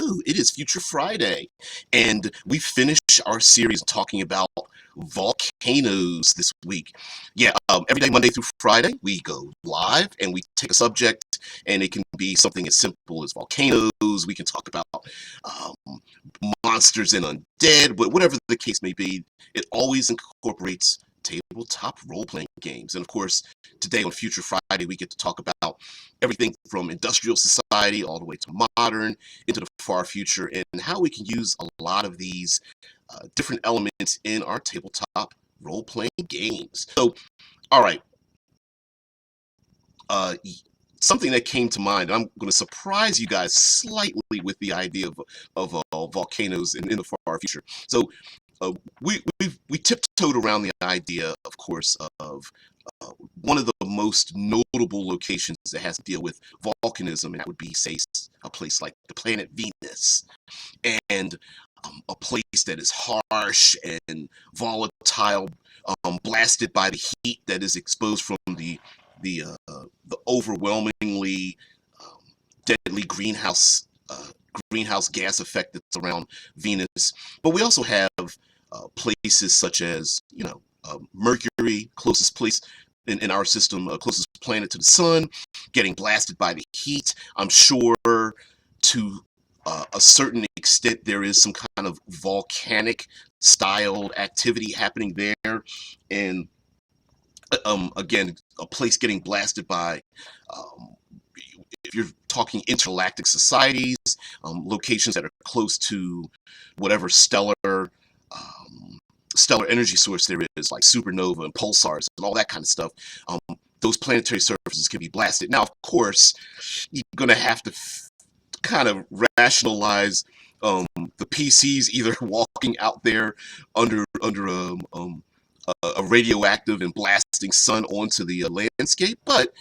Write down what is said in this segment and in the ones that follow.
Hello, it is Future Friday, and we finish our series talking about volcanoes this week. Yeah, every day, Monday through Friday, we go live and we take a subject, and it can be something as simple as volcanoes. We can talk about um, monsters and undead, but whatever the case may be, it always incorporates tabletop role-playing games. And of course, today on Future Friday, we get to talk about everything from industrial society all the way to modern into the far future, and how we can use a lot of these different elements in our tabletop role-playing games. So, all right, uh, something that came to mind. I'm going to surprise you guys slightly with the idea of volcanoes in the far future. So, uh, we tiptoed around the idea, of course, of one of the most notable locations that has to deal with volcanism, and that would be, say, a place like the planet Venus, and a place that is harsh and volatile, blasted by the heat that is exposed from the overwhelmingly um, deadly greenhouse gas effect that's around Venus. But we also have places such as, Mercury, closest place in our system, closest planet to the sun, getting blasted by the heat. I'm sure to a certain extent there is some kind of volcanic styled activity happening there, and again, a place getting blasted by, um, if you're talking intergalactic societies, locations that are close to whatever stellar energy source there is, like supernova and pulsars and all that kind of stuff. Um, those planetary surfaces can be blasted. Now, of course, you're going to have to kind of rationalize the PCs either walking out there under a radioactive and blasting sun onto the landscape, but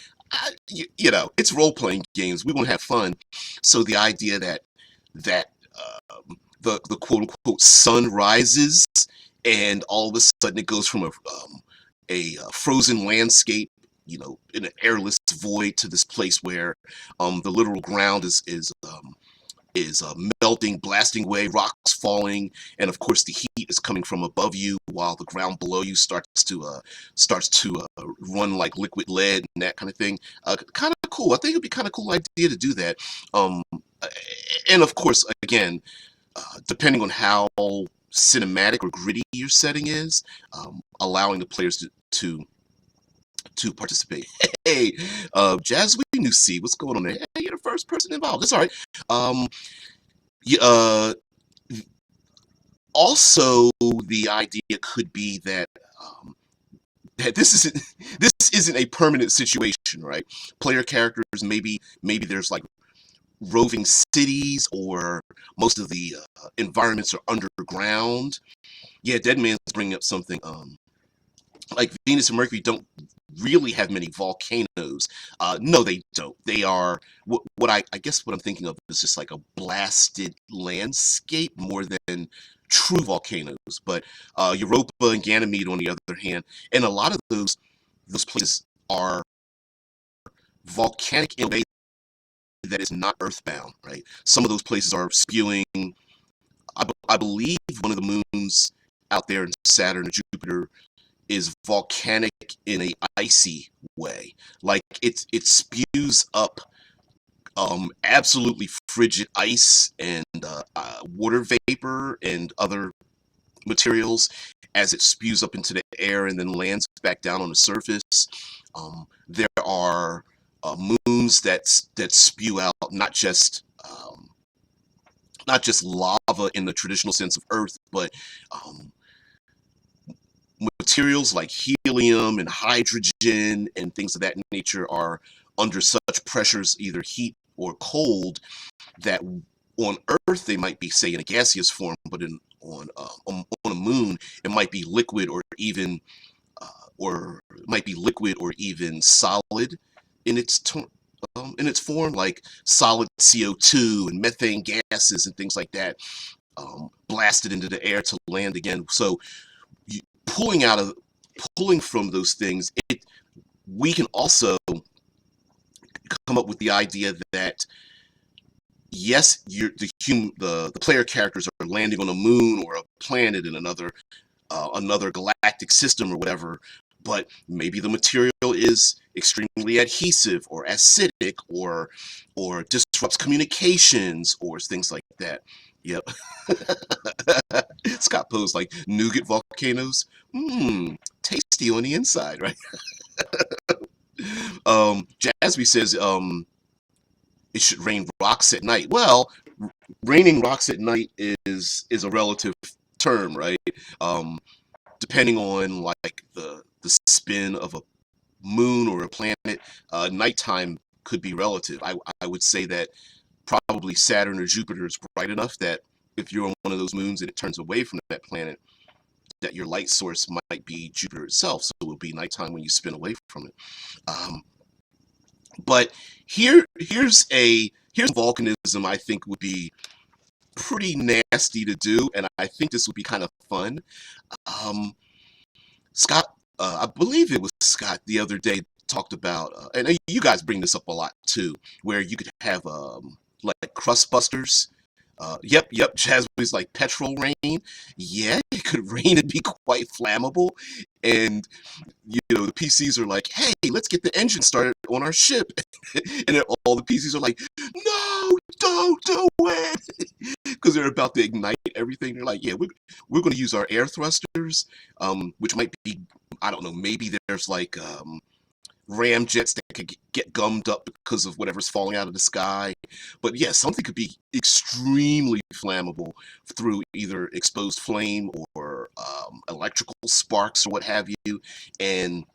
it's role-playing games. We want to have fun, so the idea that the quote-unquote sun rises, and all of a sudden it goes from a frozen landscape, in an airless void, to this place where the literal ground is melting, blasting away, rocks falling, and of course the heat is coming from above you, while the ground below you starts to run like liquid lead and that kind of thing. Kind of cool. I think it'd be kind of cool idea to do that. And of course, again, depending on how cinematic or gritty your setting is, allowing the players to participate. Hey, Jazz, we knew C. What's going on there? Hey, you're the first person involved. That's all right. Yeah, also, the idea could be that this isn't a permanent situation, right? Player characters, maybe there's like roving cities, or most of the environments are underground. Yeah, Dead Man's bringing up something. Like Venus and Mercury don't really have many volcanoes. No, they don't. They are what I guess what I'm thinking of is just like a blasted landscape more than true volcanoes. But Europa and Ganymede, on the other hand, and a lot of those places are volcanic in a way that is not earthbound, right? Some of those places are spewing. I believe one of the moons out there in Saturn or Jupiter is volcanic in a icy way. Like it spews up absolutely frigid ice and water vapor and other materials as it spews up into the air and then lands back down on the surface. There are moons that spew out not just lava in the traditional sense of Earth, but materials like helium and hydrogen and things of that nature are under such pressures, either heat or cold, that on Earth they might be, say, in a gaseous form, but on a moon it might be liquid, or it might be liquid or even solid in its form, like solid CO2 and methane gases and things like that, blasted into the air to land again. So pulling from those things, we can also come up with the idea that yes, the player characters are landing on a moon or a planet in another galactic system or whatever, but maybe the material is extremely adhesive or acidic or disrupts communications or things like that. Yep. Scott posed like nougat volcanoes. Mmm, tasty on the inside, right? Jasby says it should rain rocks at night. Well, raining rocks at night is a relative term, right? Um, Depending on like the spin of a moon or a planet, nighttime could be relative. I would say that probably Saturn or Jupiter is bright enough that if you're on one of those moons and it turns away from that planet, that your light source might be Jupiter itself, so it will be nighttime when you spin away from it. Um, but here's volcanism I think would be pretty nasty to do, and I think this would be kind of fun. Um, Scott, I believe it was Scott the other day talked about, and you guys bring this up a lot too, where you could have like crust busters. Yep. Jasmine's like petrol rain. Yeah, it could rain and be quite flammable, and the PCs are like, "Hey, let's get the engine started on our ship," and then all the PCs are like, "No, don't do it," because they're about to ignite everything. They're like, "Yeah, we're going to use our air thrusters, which might be, I don't know, maybe there's like ram jets that could get gummed up because of whatever's falling out of the sky. But yeah, something could be extremely flammable through either exposed flame or electrical sparks or what have you. And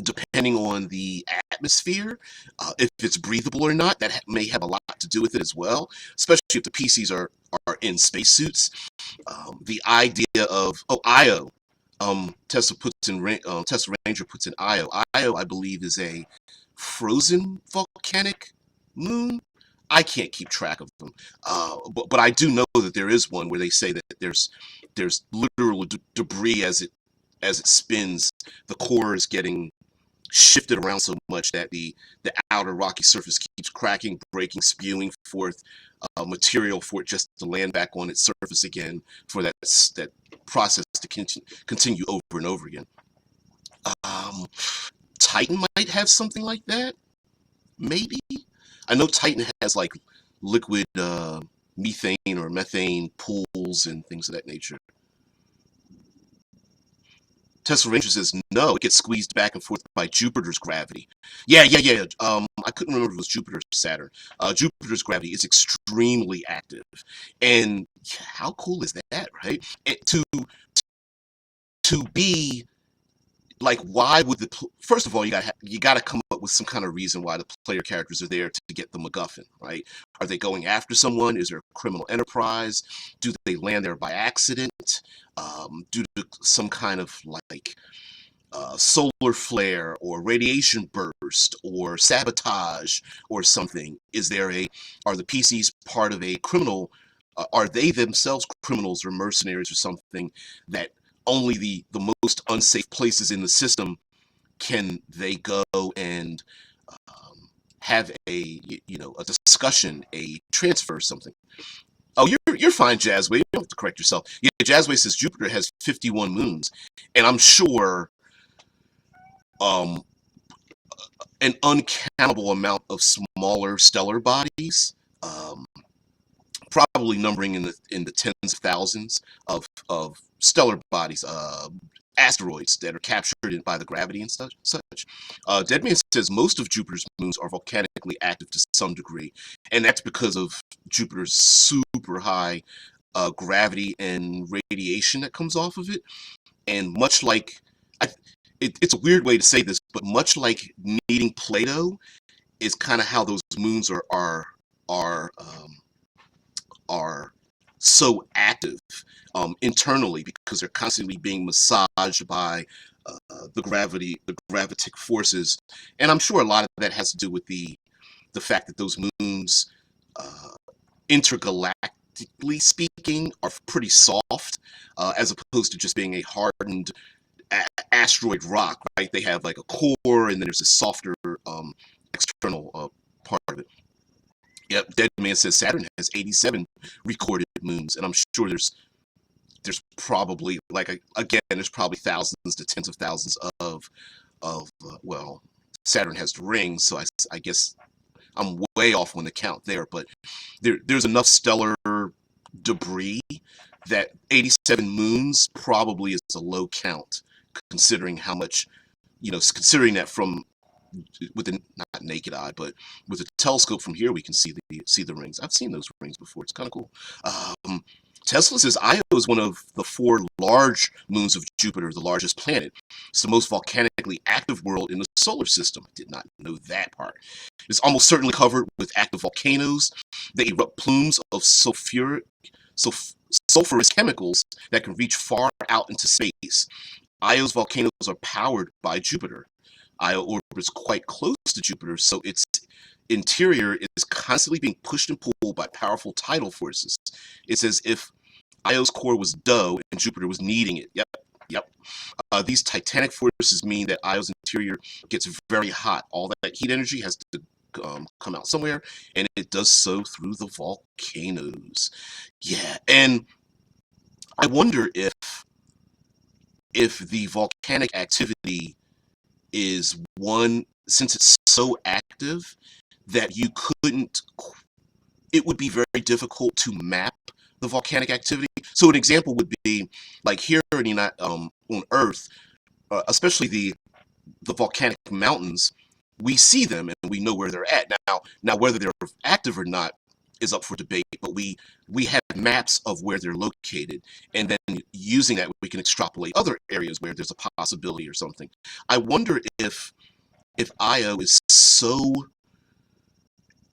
depending on the atmosphere, if it's breathable or not, that may have a lot to do with it as well, especially if the PCs are in spacesuits. The idea of Io, Tesla Ranger puts in Io. Io, I believe, is a frozen volcanic moon. I can't keep track of them, but I do know that there is one where they say that there's literal debris as it spins. The core is getting shifted around so much that the outer rocky surface keeps cracking, breaking, spewing forth material for it just to land back on its surface again for that process to continue over and over again. Um, Titan might have something like that, maybe. I know Titan has like liquid methane or methane pools and things of that nature. Tesla Ranger says no, it gets squeezed back and forth by Jupiter's gravity. Yeah. I couldn't remember if it was Jupiter or Saturn. Jupiter's gravity is extremely active, and how cool is that, right? And to be like, why would first of all, you gotta come up with some kind of reason why the player characters are there to get the MacGuffin, right? Are they going after someone? Is there a criminal enterprise? Do they land there by accident? Due to some kind of like solar flare or radiation burst or sabotage or something? Are the PCs part of a criminal? Are they themselves criminals or mercenaries or something that only the most unsafe places in the system can they go and have a discussion, a transfer, or something? Oh, you're fine, Jazzway. You don't have to correct yourself. Yeah, Jazzway says Jupiter has 51 moons, and I'm sure um, an uncountable amount of smaller stellar bodies, probably numbering in the tens of thousands of stellar bodies, asteroids that are captured by the gravity and such. Deadman says most of Jupiter's moons are volcanically active to some degree, and that's because of Jupiter's super high gravity and radiation that comes off of it. And much like, I, it's a weird way to say this, but much like needing Plato is kind of how those moons are are so active internally because they're constantly being massaged by the gravitic forces, and I'm sure a lot of that has to do with the fact that those moons, uh, intergalactically speaking, are pretty soft, as opposed to just being a hardened asteroid rock, right? They have like a core, and then there's a softer external part of it. Yep, Dead Man says Saturn has 87 recorded moons, and I'm sure there's probably again there's probably thousands to tens of thousands of well, Saturn has rings, so I guess I'm way off on the count there, but there's enough stellar debris that 87 moons probably is a low count, considering how much, considering that from with the not naked eye, but with a telescope from here, we can see the rings. I've seen those rings before. It's kind of cool. Tesla says Io is one of the four large moons of Jupiter, the largest planet. It's the most volcanically active world in the solar system. I did not know that part. It's almost certainly covered with active volcanoes. They erupt plumes of sulfurous chemicals that can reach far out into space. Io's volcanoes are powered by Jupiter. Io orbits quite close to Jupiter, so its interior is constantly being pushed and pulled by powerful tidal forces. It's as if Io's core was dough and Jupiter was kneading it. Yep. These titanic forces mean that Io's interior gets very hot. All that heat energy has to come out somewhere, and it does so through the volcanoes. Yeah, and I wonder if the volcanic activity is one, since it's so active that it would be very difficult to map the volcanic activity. So an example would be like here on Earth, especially the volcanic mountains, we see them and we know where they're at. Now whether they're active or not is up for debate, but we have maps of where they're located, and then using that we can extrapolate other areas where there's a possibility or something. I wonder if Io is so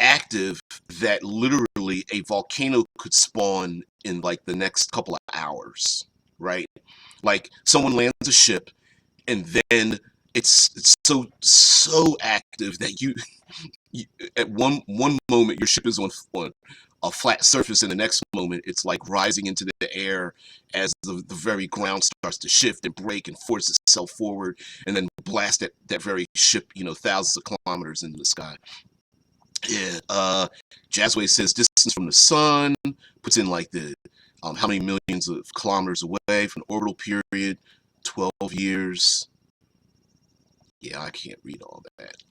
active that literally a volcano could spawn in like the next couple of hours, right? Like someone lands a ship and then it's so active that you at one moment your ship is on a flat surface, and the next moment it's like rising into the air as the very ground starts to shift and break and force itself forward, and then blast that very ship, thousands of kilometers into the sky. Yeah. Jazzway says distance from the sun, puts in like the how many millions of kilometers away from the orbital period, 12 years. Yeah, I can't read all that.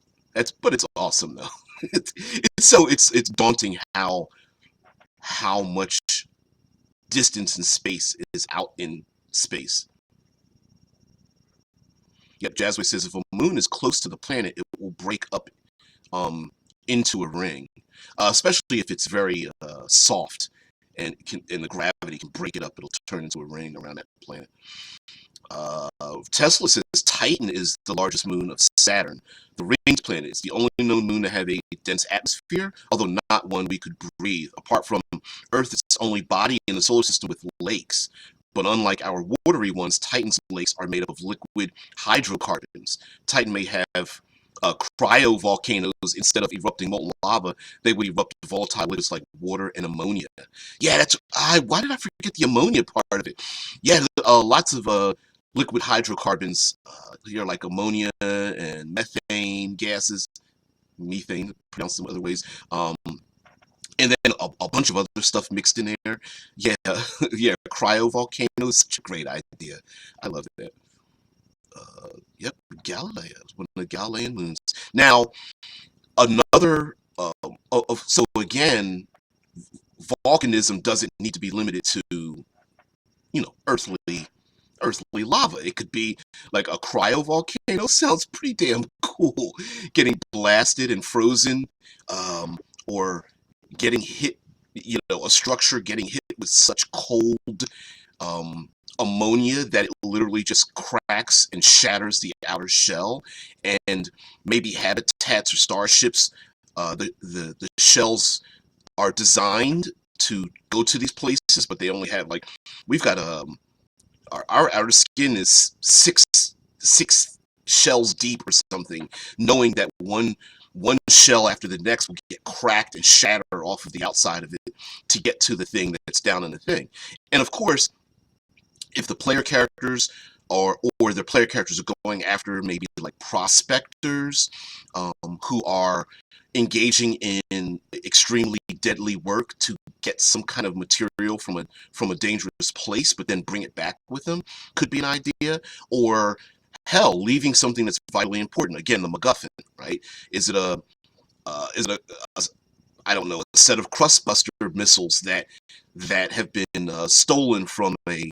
But it's awesome though. It's daunting how much distance and space is out in space. Yep, Jazzway says if a moon is close to the planet, it will break up into a ring, especially if it's very soft and the gravity can break it up. It'll turn into a ring around that planet. Tesla says Titan is the largest moon of Saturn, the ringed planet. It's the only known moon to have a dense atmosphere, although not one we could breathe. Apart from Earth, it's the only body in the solar system with lakes. But unlike our watery ones, Titan's lakes are made up of liquid hydrocarbons. Titan may have cryovolcanoes. Instead of erupting molten lava, they would erupt volatile liquids like water and ammonia. Yeah, why did I forget the ammonia part of it? Yeah, lots of liquid hydrocarbons here, like ammonia and methane gases, methane, pronounced some other ways, and then a bunch of other stuff mixed in there. Yeah, yeah, cryovolcanoes, such a great idea. I love that. Yep, Galileo, one of the Galilean moons. Now, another, so again, volcanism doesn't need to be limited to, earthly lava. It could be like a cryovolcano. Sounds pretty damn cool. Getting blasted and frozen, or getting hit, a structure getting hit with such cold ammonia that it literally just cracks and shatters the outer shell, and maybe habitats or starships, the shells are designed to go to these places, but they only have we've got our outer skin is six shells deep or something, knowing that one shell after the next will get cracked and shatter off of the outside of it to get to the thing that's down in the thing. And of course, if the player characters or their player characters are going after maybe like prospectors who are engaging in extremely deadly work to get some kind of material from a dangerous place, but then bring it back with them, could be an idea. Or hell, leaving something that's vitally important. Again, the MacGuffin, right? Is it a a I don't know, a set of crustbuster missiles that have been stolen from a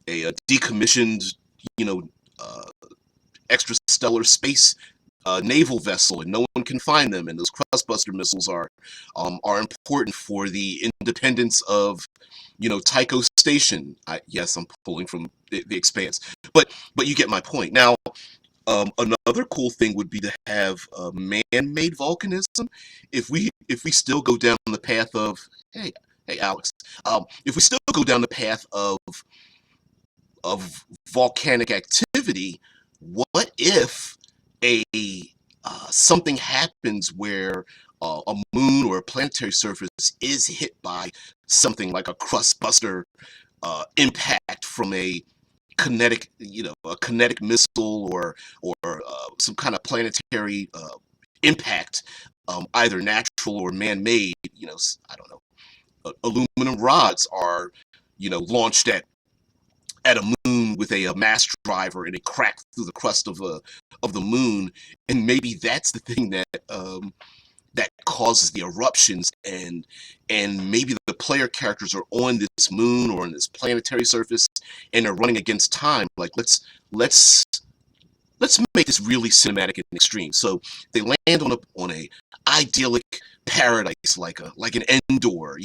decommissioned, you know, uh, extrastellar space naval vessel, and no one can find them. And those crustbuster missiles are important for the independence of, Tycho Station. Yes, I'm pulling from the Expanse, but you get my point. Now, another cool thing would be to have man-made volcanism. If we still go down the path of, hey Alex, if we still go down the path of volcanic activity, what if a something happens where a moon or a planetary surface is hit by something like a crust buster impact from a kinetic missile, or some kind of planetary impact, either natural or man-made. I don't know. Aluminum rods are, launched at a moon with a mass driver, and it cracked through the crust of the moon, and maybe that's the thing that causes the eruptions, and maybe the player characters are on this moon or on this planetary surface, and they're running against time. Like, let's make this really cinematic and extreme. So they land on a idyllic paradise, like an Endor.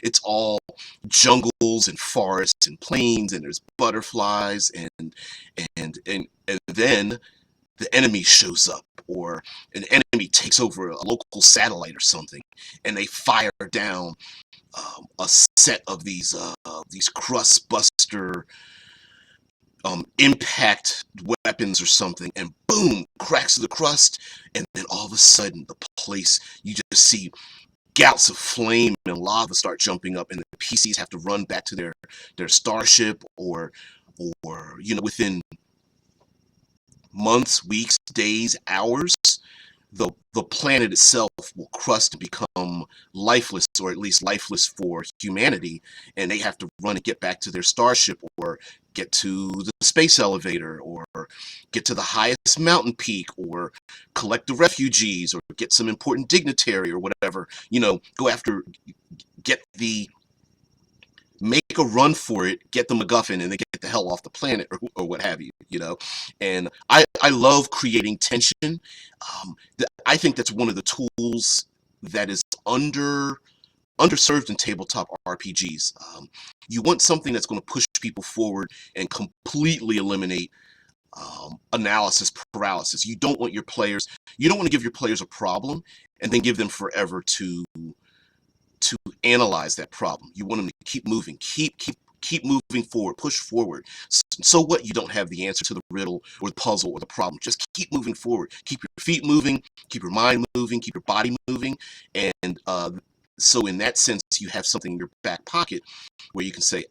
It's all jungles and forests and plains, and there's butterflies, and then the enemy shows up, or an enemy takes over a local satellite or something, and they fire down a set of these crust buster impact weapons or something, and boom, cracks through the crust, and then all of a sudden the place, you just see gouts of flame and lava start jumping up, and the PCs have to run back to their starship, or within months, weeks, days, hours, the planet itself will crust and become lifeless, or at least lifeless for humanity, and they have to run and get back to their starship, or get to the space elevator, or get to the highest mountain peak, or collect the refugees, or get some important dignitary, or whatever. Go after, get the make a run for it, get the MacGuffin, and then get the hell off the planet, or what have you. And I love creating tension. I think that's one of the tools that is underserved in tabletop RPGs. You want something that's going to push people forward and completely eliminate analysis paralysis. You don't want to give your players a problem and then give them forever to analyze that problem. You want them to keep moving, keep moving forward, push forward. So what? You don't have the answer to the riddle or the puzzle or the problem. Just keep moving forward. Keep your feet moving, keep your mind moving, keep your body moving. And so in that sense, you have something in your back pocket where you can say,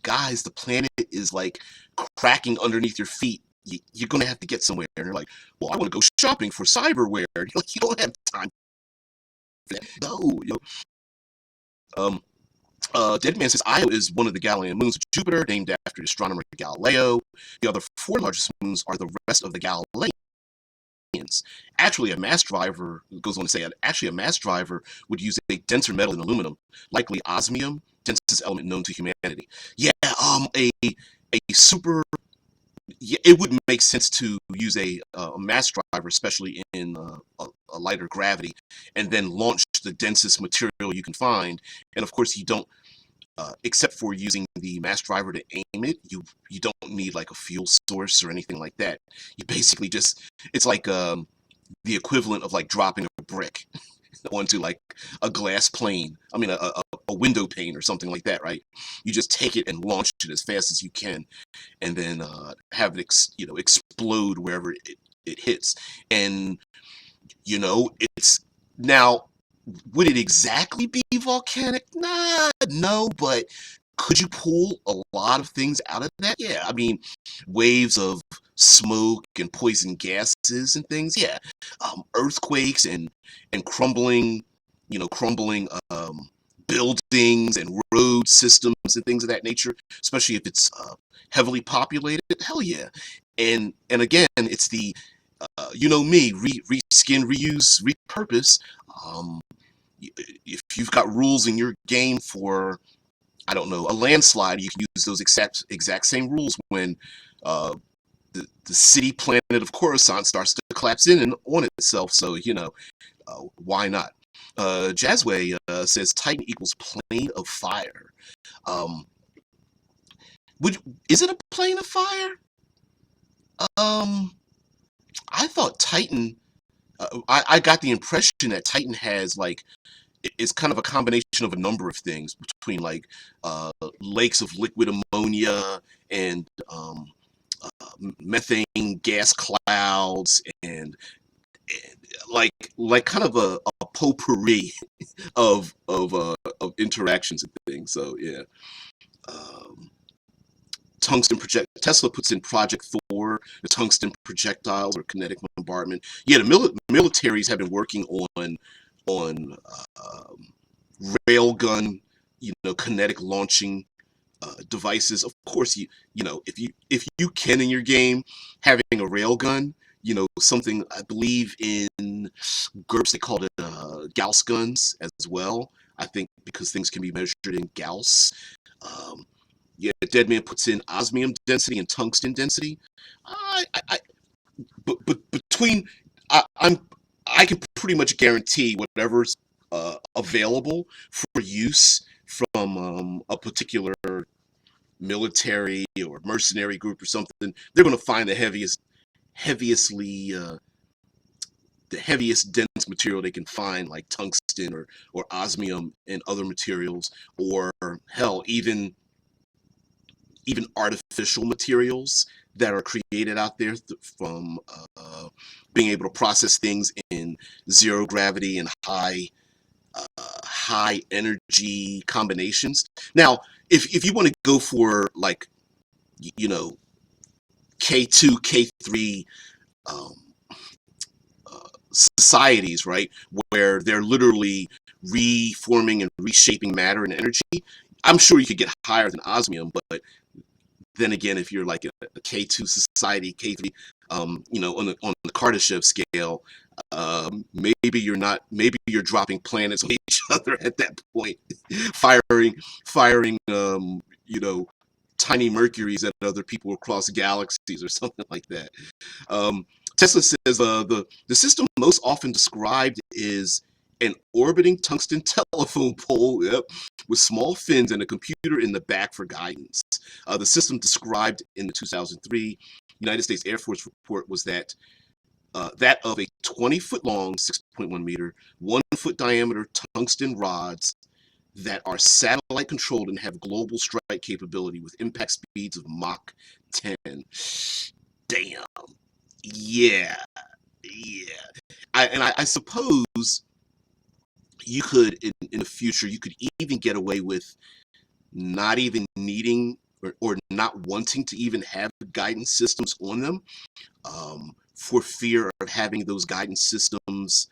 guys, the planet is like cracking underneath your feet. You're going to have to get somewhere. And you're like, well, I want to go shopping for cyberware. You don't have time for that. No. Dead Man says Io is one of the Galilean moons of Jupiter, named after the astronomer Galileo. The other four largest moons are the rest of the Galileans. Actually, a mass driver goes on to say, a mass driver would use a denser metal than aluminum, likely osmium, densest element known to humanity. Yeah, a super. Yeah, it would make sense to use a mass driver, especially in a lighter gravity, and then launch the densest material you can find. And of course, you don't, except for using the mass driver to aim it, you don't need like a fuel source or anything like that. You basically it's like the equivalent of like dropping a brick onto like a glass plane. I mean, a window pane or something like that, right? You just take it and launch it as fast as you can, and then have it explode wherever it hits. And it's now, would it exactly be volcanic? No, but could you pull a lot of things out of that? Yeah, I mean, waves of smoke and poison gases and things. Yeah, earthquakes and crumbling, crumbling buildings and road systems and things of that nature. Especially if it's heavily populated. Hell yeah. And again, it's the me, reskin, reuse, repurpose. Um, if you've got rules in your game for, I don't know, a landslide, you can use those exact same rules when the city planet of Coruscant starts to collapse in and on itself. So why not? Jazzway says Titan equals plane of fire. Um, is it a plane of fire? Um, I thought Titan. I got the impression that Titan has like it's kind of a combination of a number of things between like lakes of liquid ammonia and methane gas clouds and like kind of a potpourri of interactions and things. So yeah. Um, Tungsten project Tesla puts in Project Thor, the tungsten projectiles or kinetic bombardment. Yeah, the militaries have been working on railgun, kinetic launching devices. Of course, if you can in your game, having a railgun, something I believe in GURPS they called it Gauss guns as well. I think because things can be measured in Gauss. Um, yeah, Deadman puts in osmium density and tungsten density. I but between I'm I can pretty much guarantee whatever's available for use from a particular military or mercenary group or something. They're going to find heaviestly the heaviest dense material they can find, like tungsten or osmium and other materials, or hell, even artificial materials that are created out there from being able to process things in zero gravity and high energy combinations. Now, if you want to go for like K2, K3 um, societies, right, where they're literally reforming and reshaping matter and energy, I'm sure you could get higher than osmium, but then again, if you're like a K2 society, K3, on the Kardashev scale, maybe you're not. Maybe you're dropping planets on each other at that point, firing, tiny Mercuries at other people across galaxies or something like that. Um, Tesla says the system most often described is an orbiting tungsten telephone pole, yep, with small fins and a computer in the back for guidance. The system described in the 2003 United States Air Force report was that of a 20-foot long, 6.1 meter, 1-foot diameter tungsten rods that are satellite controlled and have global strike capability with impact speeds of Mach 10. Damn. Yeah. Yeah. I suppose you could in the future you could even get away with not even needing or not wanting to even have guidance systems on them, for fear of having those guidance systems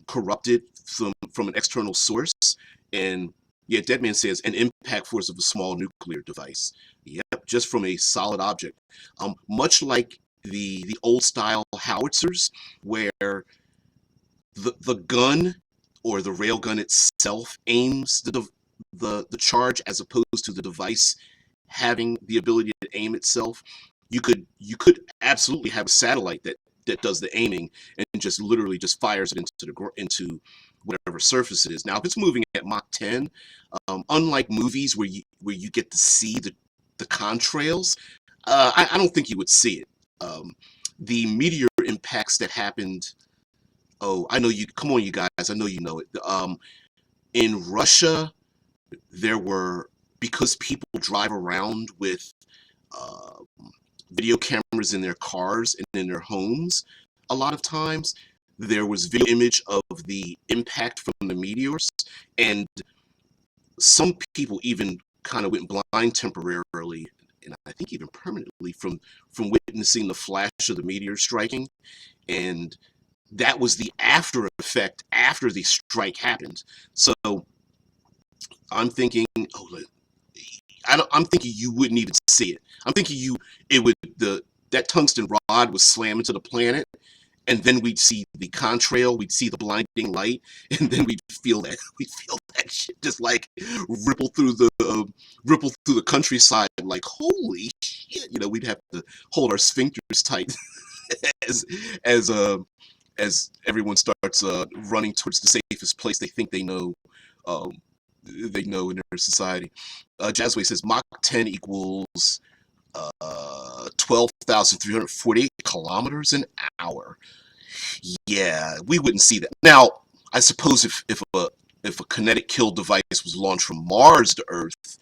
corrupted from an external source. And yeah, Deadman says an impact force of a small nuclear device. Yep, just from a solid object. Much like the old style howitzers, where the gun or the railgun itself aims the charge as opposed to the device having the ability to aim itself. You could absolutely have a satellite that does the aiming and just literally just fires it into whatever surface it is. Now, if it's moving at Mach 10, unlike movies where you get to see the contrails, I don't think you would see it. The meteor impacts that happened. Oh, I know you. Come on, you guys. I know you know it. In Russia, there were, because people drive around with uh, video cameras in their cars and in their homes. A lot of times, there was video image of the impact from the meteors, and some people even kind of went blind temporarily, and I think even permanently, from witnessing the flash of the meteor striking, and that was the after effect after the strike happened. So I'm thinking, oh, I'm thinking you wouldn't even see it. I'm thinking it would that tungsten rod would slam into the planet, and then we'd see the contrail, we'd see the blinding light, and then we'd feel that shit just like ripple through the countryside, like holy shit, we'd have to hold our sphincters tight as as uh as everyone starts running towards the safest place um, they know in their society. Jazzway says Mach 10 equals 12,348 kilometers an hour. Yeah, we wouldn't see that. Now, I suppose if a kinetic kill device was launched from Mars to Earth,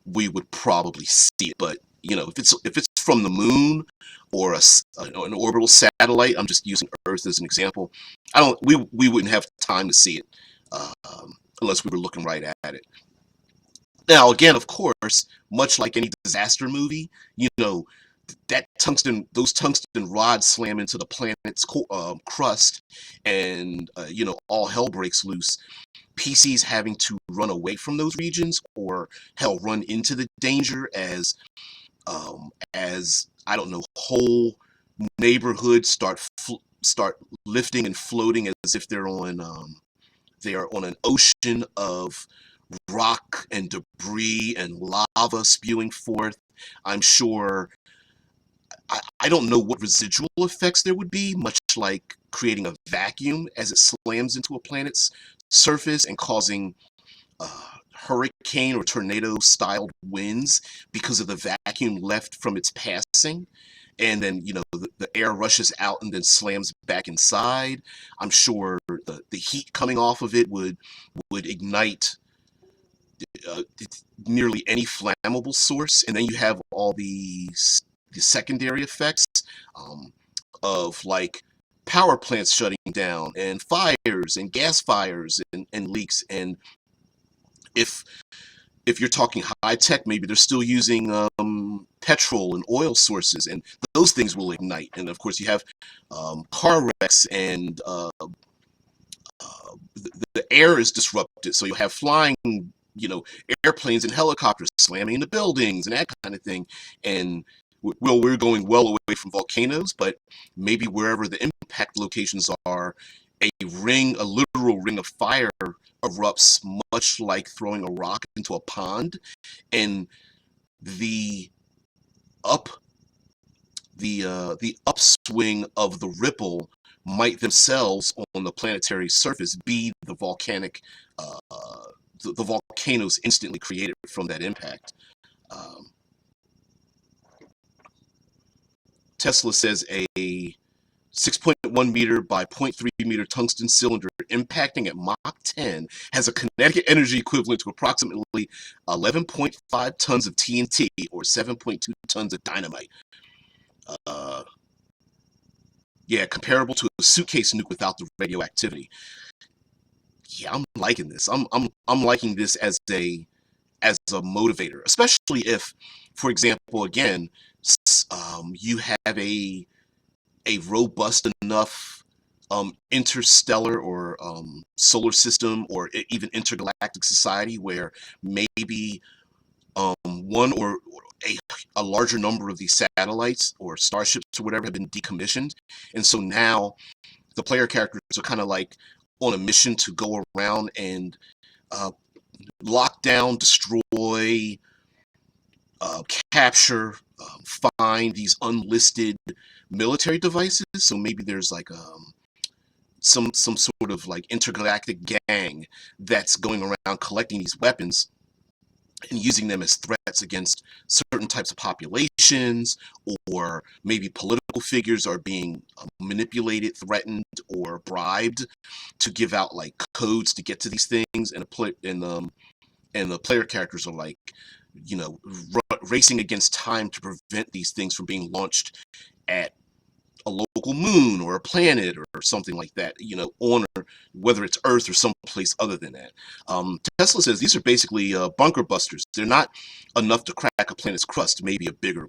we would probably see it. But if it's from the moon or an orbital satellite, I'm just using Earth as an example. We wouldn't have time to see it unless we were looking right at it. Now, again, of course, much like any disaster movie, those tungsten rods slam into the planet's crust, and all hell breaks loose. PCs having to run away from those regions, or hell, run into the danger as I don't know, whole neighborhoods start lifting and floating as if they are on an ocean of rock and debris and lava spewing forth. I'm sure, I don't know what residual effects there would be, much like creating a vacuum as it slams into a planet's surface and causing hurricane or tornado styled winds because of the vacuum left from its passing. And then, the air rushes out and then slams back inside. I'm sure the heat coming off of it would ignite uh, nearly any flammable source. And then you have all the secondary effects um, of like power plants shutting down, and fires and gas fires and leaks. And if you're talking high tech, maybe they're still using petrol and oil sources, and those things will ignite. And of course, you have car wrecks, and the air is disrupted, so you'll have flying, airplanes and helicopters slamming into buildings and that kind of thing. And well, we're going well away from volcanoes, but maybe wherever the impact locations are, a literal ring of fire erupts, much like throwing a rock into a pond, and the up the upswing of the ripple might themselves on the planetary surface be the volcanoes instantly created from that impact. Um, Tesla says a 6.1 meter by 0.3 meter tungsten cylinder impacting at Mach 10 has a kinetic energy equivalent to approximately 11.5 tons of TNT, or 7.2 tons of dynamite. Yeah, comparable to a suitcase nuke without the radioactivity. Yeah, I'm liking this. I'm liking this as a motivator, especially if, for example, again, you have a robust enough interstellar or solar system, or even intergalactic society where maybe one or a larger number of these satellites or starships or whatever have been decommissioned, and so now the player characters are kind of like on a mission to go around and uh, lock down, destroy, capture, find these unlisted military devices. So maybe there's like some sort of like intergalactic gang that's going around collecting these weapons and using them as threats against certain types of populations, or maybe political figures are being manipulated, threatened, or bribed to give out like codes to get to these things, and the player characters are like, you know, racing against time to prevent these things from being launched at a local moon or a planet or something like that, on, or whether it's Earth or someplace other than that. Tesla says these are basically bunker busters. They're not enough to crack a planet's crust, maybe a bigger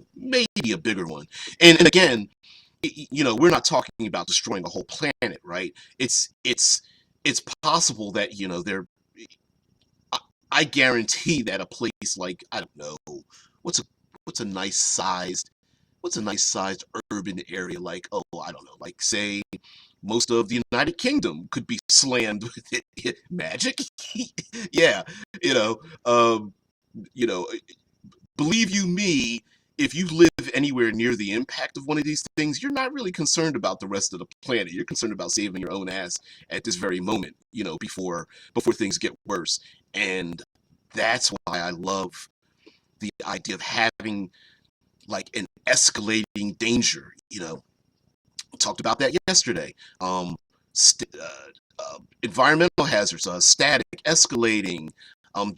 one. And again, we're not talking about destroying a whole planet, right? It's possible that there. I guarantee that a place like, I don't know, what's a what's a nice sized what's a nice sized urban area, like, oh, I don't know, like, say most of the United Kingdom could be slammed with magic. Yeah, you know, um, you know, believe you me, if you live anywhere near the impact of one of these things, you're not really concerned about the rest of the planet. You're concerned about saving your own ass at this very moment, before things get worse. And that's why I love the idea of having like an escalating danger. We talked about that yesterday. Environmental hazards, static, escalating,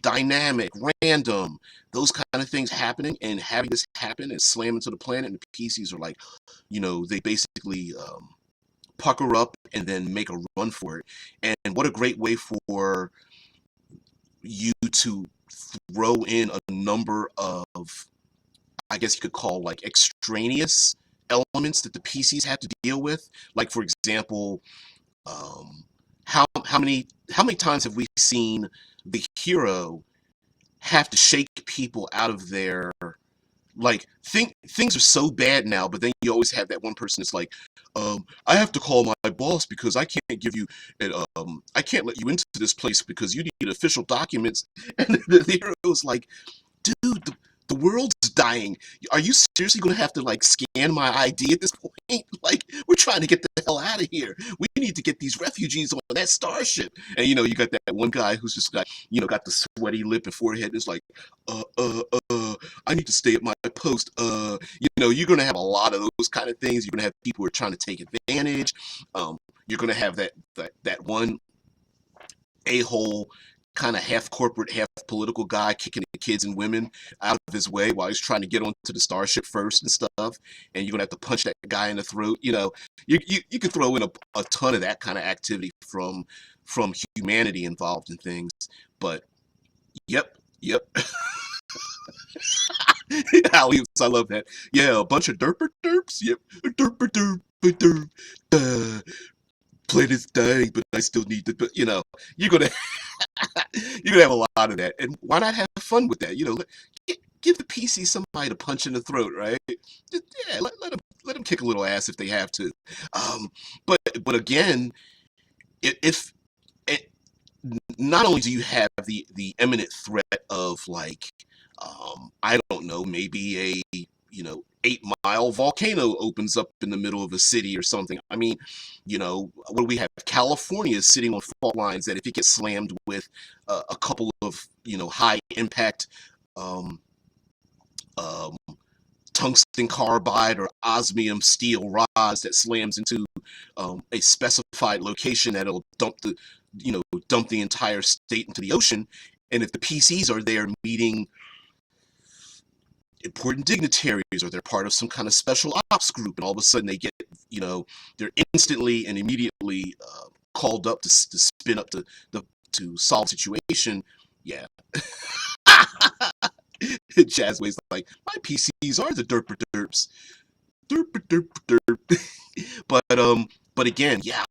dynamic, random, those kind of things happening, and having this happen and slam into the planet, and the PCs are like, they basically pucker up and then make a run for it. And what a great way for you to throw in a number of, I guess you could call, like, extraneous elements that the PCs have to deal with. Like, for example, um, how many times have we seen the hero have to shake people out of their, like, things are so bad now, but then you always have that one person that's like, I have to call my boss because I can't let you into this place because you need official documents. And the hero's like, dude, the world's dying. Are you seriously going to have to, like, scan my ID at this point? Like, we're trying to get the hell out of here. We need to get these refugees on that starship. And you got that one guy who's just got the sweaty lip and forehead, and is like, I need to stay at my post. You're going to have a lot of those kind of things. You're going to have people who are trying to take advantage. You're going to have that one a-hole, kind of half corporate, half political guy kicking the kids and women out of his way while he's trying to get onto the starship first and stuff. And you're gonna have to punch that guy in the throat. You could throw in a ton of that kind of activity from humanity involved in things. But yep. I love that. Yeah, a bunch of derper derps. Yep, derper derp derp. Planet's dying, but I still need to. But you're gonna you're gonna have a lot of that, and why not have fun with that? Give the PC somebody to punch in the throat, right? Yeah, let them kick a little ass if they have to. Um, but again, if it, not only do you have the imminent threat of, like, I don't know, maybe a 8-mile volcano opens up in the middle of a city or something. I mean, what do we have? California is sitting on fault lines that if it gets slammed with a couple of high impact um, um, tungsten carbide or osmium steel rods that slams into a specified location, that'll dump the entire state into the ocean. And if the PCs are there meeting important dignitaries, or they're part of some kind of special ops group, and all of a sudden they're instantly and immediately called up to spin up to solve the situation. Yeah. Jazzway's like, my PCs are the derper derps. Derper derp derp. But again, yeah,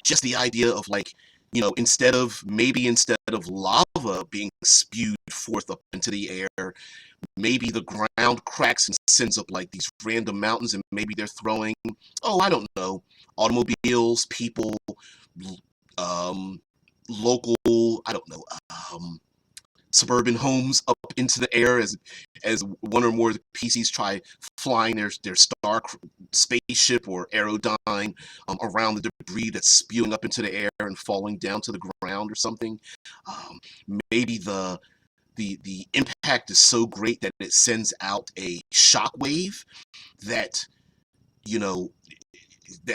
just the idea of, like, instead of lava being spewed forth up into the air, maybe the ground cracks and sends up, like, these random mountains, and maybe they're throwing, oh, I don't know, automobiles, people, um, local, I don't know, suburban homes up into the air as one or more of the PCs try flying their spaceship or Aerodyne around the debris that's spewing up into the air and falling down to the ground or something. Um, Maybe the impact is so great that it sends out a shock wave that you know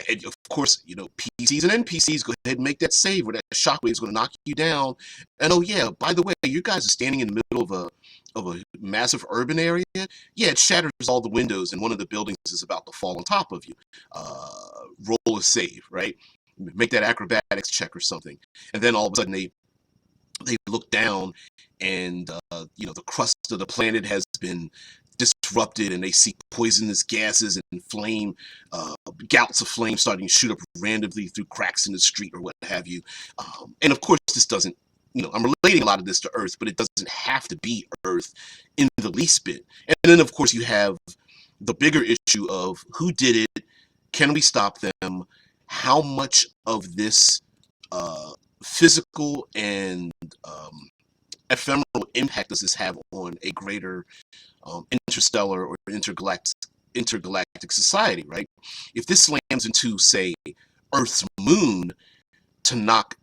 And of course, PCs and NPCs go ahead and make that save, or that shockwave is going to knock you down. And oh yeah, by the way, you guys are standing in the middle of a massive urban area. Yeah, it shatters all the windows, and one of the buildings is about to fall on top of you. Roll a save, right? Make that acrobatics check or something, and then all of a sudden they look down, and the crust of the planet has been disrupted, and they see poisonous gases and flame, gouts of flame starting to shoot up randomly through cracks in the street or what have you. And of course, this doesn't, I'm relating a lot of this to Earth, but it doesn't have to be Earth in the least bit. And then, of course, you have the bigger issue of who did it, can we stop them, how much of this physical and ephemeral impact does this have on a greater interstellar or intergalactic society, right? If this slams into, say, Earth's moon to knock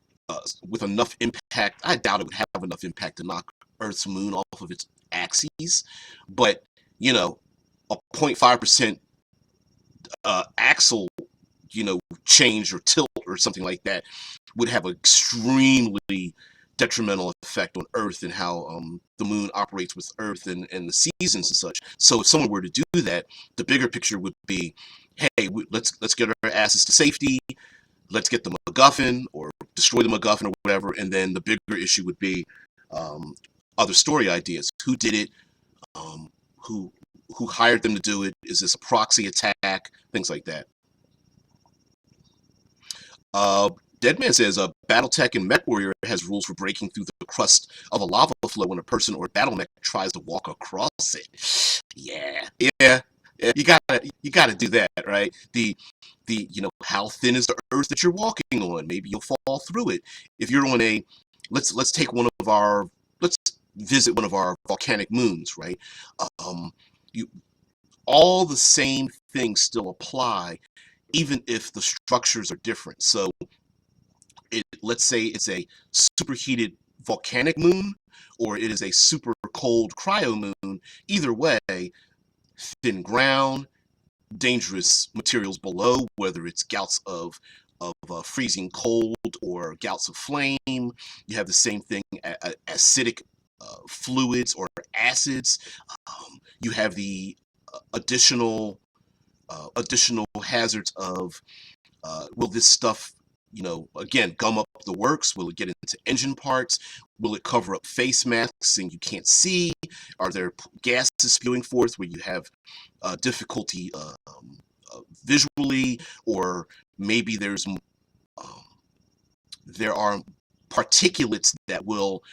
with enough impact, I doubt it would have enough impact to knock Earth's moon off of its axes, but a 0.5% axle, change or tilt or something like that would have an extremely detrimental effect on Earth and how the moon operates with Earth and the seasons and such. So if someone were to do that, the bigger picture would be, hey, let's get our asses to safety. Let's get the MacGuffin or destroy the MacGuffin or whatever. And then the bigger issue would be other story ideas. Who did it? Who hired them to do it? Is this a proxy attack? Things like that. Deadman says Battletech and MechWarrior has rules for breaking through the crust of a lava flow when a person or battle mech tries to walk across it. Yeah. You gotta do that, right? The how thin is the earth that you're walking on? Maybe you'll fall through it. If you're on let's take let's visit one of our volcanic moons, right? You all the same things still apply, even if the structures are different. So let's say it's a superheated volcanic moon, or it is a super cold cryo moon. Either way, thin ground, dangerous materials below, whether it's gouts of freezing cold or gouts of flame. You have the same thing, acidic fluids or acids. You have the additional hazards of will this stuff again, gum up the works? Will it get into engine parts? Will it cover up face masks and you can't see? Are there gases spewing forth where you have difficulty visually, or maybe there are particulates that will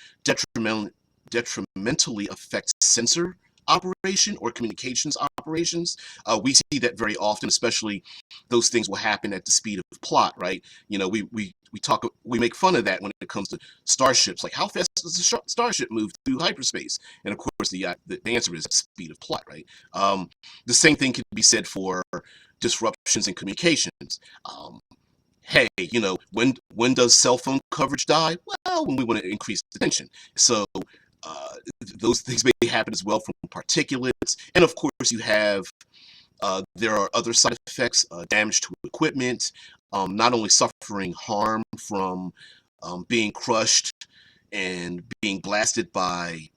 detrimentally affect sensor operation or communications operations. We see that very often, especially those things will happen at the speed of plot, right? We make fun of that when it comes to starships. Like, how fast does a starship move through hyperspace? And of course, the answer is speed of plot, right? The same thing can be said for disruptions in communications. Hey, when does cell phone coverage die? Well, when we want to increase the tension. So those things may happen as well from particulates. And of course, you have there are other side effects, damage to equipment, not only suffering harm from being crushed and being blasted by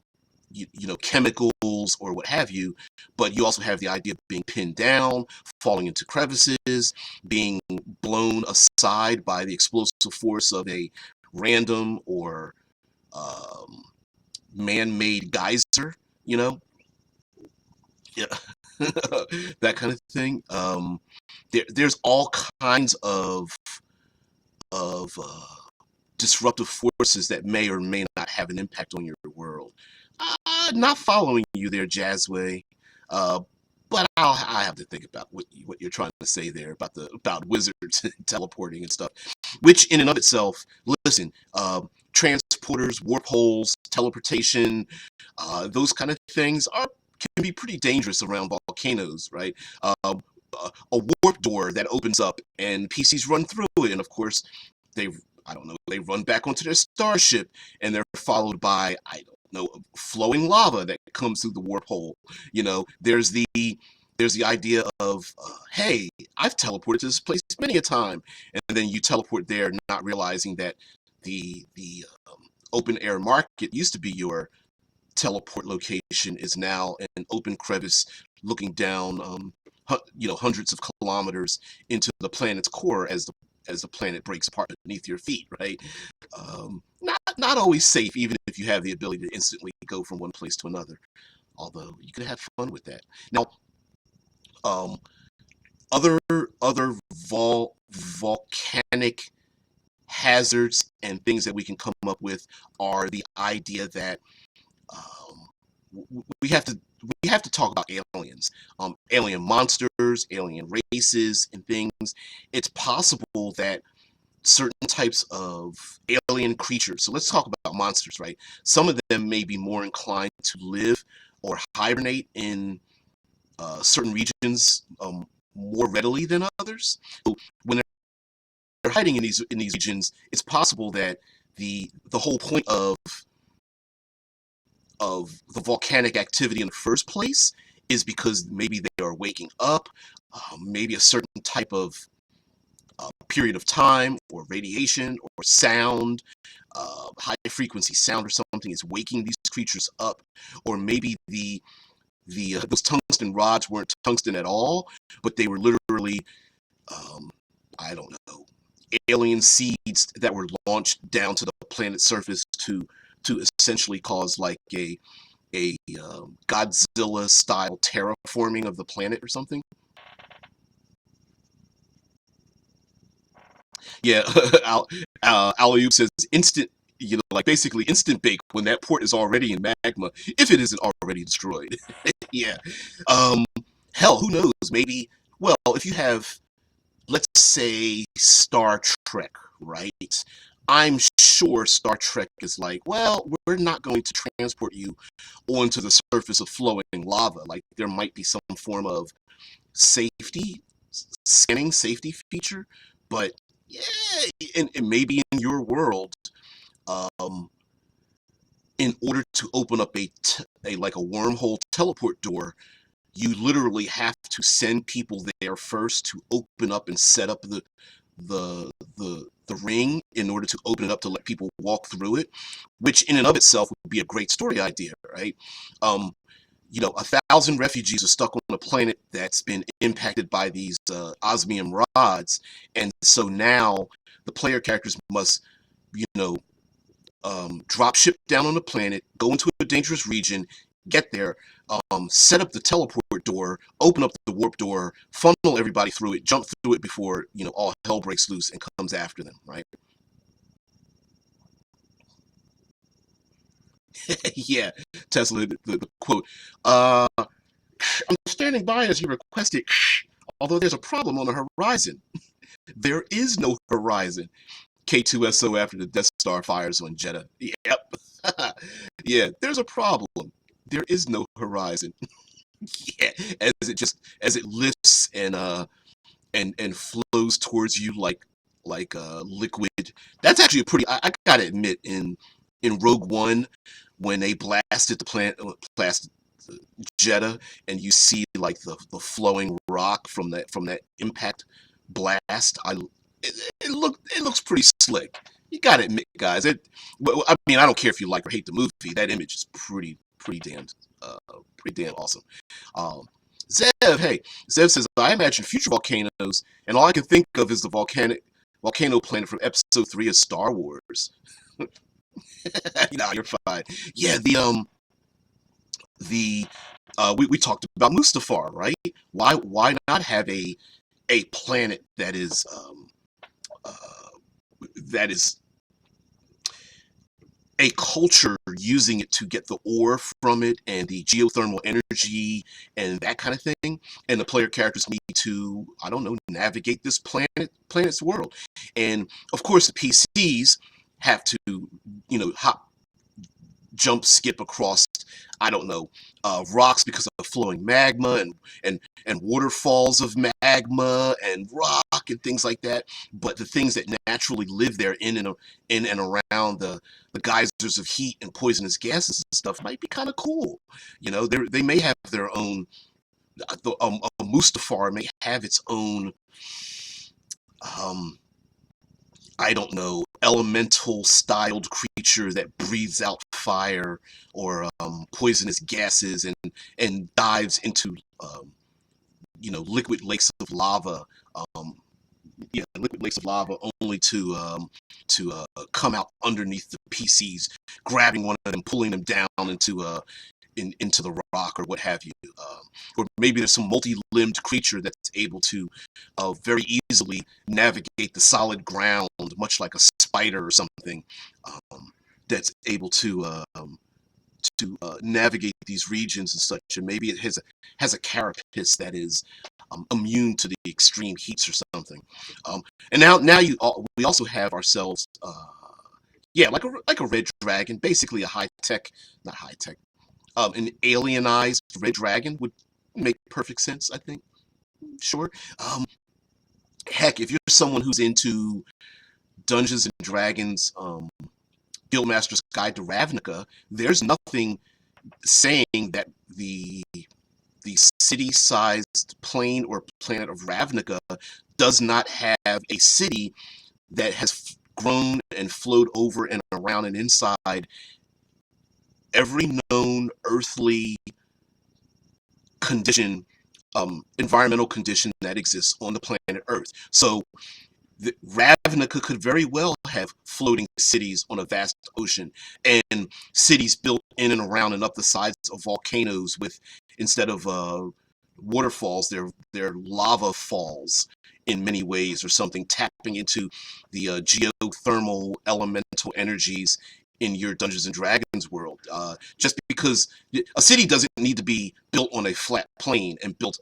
chemicals or what have you, but you also have the idea of being pinned down, falling into crevices, being blown aside by the explosive force of a random or man-made geyser, yeah, that kind of thing. There's all kinds of disruptive forces that may or may not have an impact on your world. Not following you there, Jazzway. But I have to think about what you're trying to say there about wizards teleporting and stuff, which in and of itself, listen, transporters, warp holes, teleportation, those kind of things can be pretty dangerous around volcanoes, right? A warp door that opens up and PCs run through it, and of course they run back onto their starship, and they're followed by, I don't know, flowing lava that comes through the warp hole. There's the There's the idea of, hey, I've teleported to this place many a time, and then you teleport there, not realizing that the open air market used to be your teleport location is now an open crevice looking down, hundreds of kilometers into the planet's core as the planet breaks apart beneath your feet, right? Not always safe, even if you have the ability to instantly go from one place to another. Although you could have fun with that. Now, um, other volcanic hazards and things that we can come up with are the idea that we have to talk about aliens, alien monsters, alien races, and things. It's possible that certain types of alien creatures. So let's talk about monsters, right? Some of them may be more inclined to live or hibernate in certain regions more readily than others. So when they're hiding in these regions, it's possible that the whole point of the volcanic activity in the first place is because maybe they are waking up, maybe a certain type of period of time or radiation or sound, high frequency sound or something is waking these creatures up, or maybe the those tungsten rods weren't tungsten at all, but they were literally, I don't know, alien seeds that were launched down to the planet's surface to essentially cause like a Godzilla style terraforming of the planet or something. Yeah, Al says instant, like basically instant bake when that port is already in magma, if it isn't already destroyed. Yeah. Um, Hell, who knows? Maybe, well, if you have, let's say, Star Trek, right? I'm sure Star Trek is like, well, we're not going to transport you onto the surface of flowing lava. Like, there might be some form of safety, safety feature, but yeah, and maybe in your world, um, in order to open up a like a wormhole teleport door, you literally have to send people there first to open up and set up the ring in order to open it up to let people walk through it, which in and of itself would be a great story idea, right? Um, 1,000 refugees are stuck on a planet that's been impacted by these osmium rods, and so now the player characters must, you know, drop ship down on the planet, go into a dangerous region, get there, set up the teleport door, open up the warp door, funnel everybody through it, jump through it before all hell breaks loose and comes after them, right? Yeah, Tesla, the quote. I'm standing by as you requested, although there's a problem on the horizon. There is no horizon. K2SO after the Death Star fires on Jeddah. Yep. Yeah, there's a problem. There is no horizon. Yeah, as it lifts and flows towards you like liquid. That's actually a pretty. I gotta admit, in Rogue One, when they blasted the planet, blasted Jeddah, and you see like the flowing rock from that impact blast. It looks pretty slick. You gotta admit, guys. I mean, I don't care if you like or hate the movie. That image is uh, pretty damn awesome. Um, Zev, hey, Zev says I imagine future volcanoes, and all I can think of is the volcano planet from Episode 3 of Star Wars. You're fine. Yeah, the we talked about Mustafar, right? Why not have a planet uh, that is a culture using it to get the ore from it and the geothermal energy and that kind of thing, and the player characters need to, I don't know, navigate this planet's world, and of course the PCs have to hop, jump, skip across, I don't know, rocks because of flowing magma and waterfalls of magma and rock and things like that. But the things that naturally live there in and around the geysers of heat and poisonous gases and stuff might be kind of cool. They may have their own a Mustafar may have its own, um, I don't know, elemental styled creature that breathes out fire or poisonous gases and dives into liquid lakes of lava. Um, yeah, liquid lakes of lava, only to come out underneath the PCs, grabbing one of them, pulling them down into the rock or what have you. Or maybe there's some multi-limbed creature that's able to very easily navigate the solid ground, much like a spider or something, that's able to navigate these regions and such. And maybe it has a carapace that is immune to the extreme heats or something. And now we also have ourselves, yeah, like a red dragon, basically a high tech, not high tech, an alienized red dragon would make perfect sense, I think. Sure. Um, Heck, if you're someone who's into Dungeons and Dragons, Guildmaster's Guide to Ravnica, there's nothing saying that the city-sized plane or planet of Ravnica does not have a city that has grown and flowed over and around and inside every known earthly condition, environmental condition that exists on the planet Earth. So Ravnica could very well have floating cities on a vast ocean and cities built in and around and up the sides of volcanoes with, instead of waterfalls, they're lava falls in many ways or something, tapping into the geothermal elemental energies in your Dungeons and Dragons world. Just because a city doesn't need to be built on a flat plane and built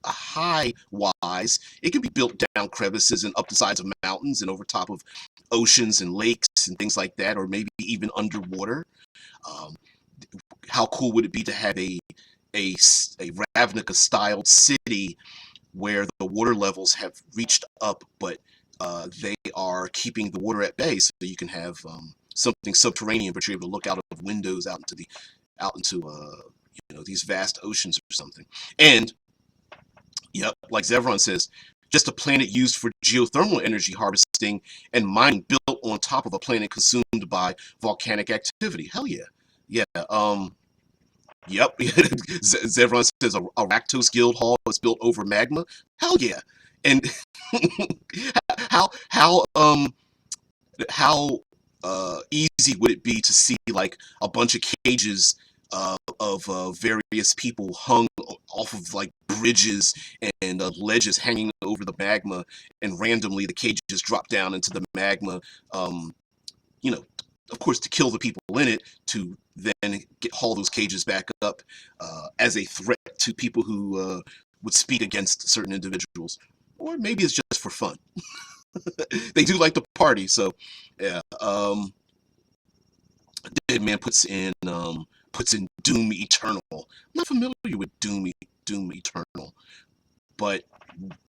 high wise. It can be built down crevices and up the sides of mountains and over top of oceans and lakes and things like that, or maybe even underwater. Um, how cool would it be to have a Ravnica styled city where the water levels have reached up, but they are keeping the water at bay, so you can have something subterranean, but you're able to look out of windows out into these vast oceans or something. And yep, like Zevron says, just a planet used for geothermal energy harvesting and mining, built on top of a planet consumed by volcanic activity. Hell yeah. Yeah. Yep. Zevron says a Rakdos guild hall is built over magma. Hell yeah. And how how um how easy would it be to see like a bunch of cages of various people hung off of like bridges and ledges hanging over the magma, and randomly the cages drop down into the magma, um, you know, of course, to kill the people in it, to then haul those cages back up as a threat to people who would speak against certain individuals. Or maybe it's just for fun. They do like to party, so yeah. Deadman puts in Doom Eternal. I'm not familiar with Doom Eternal, but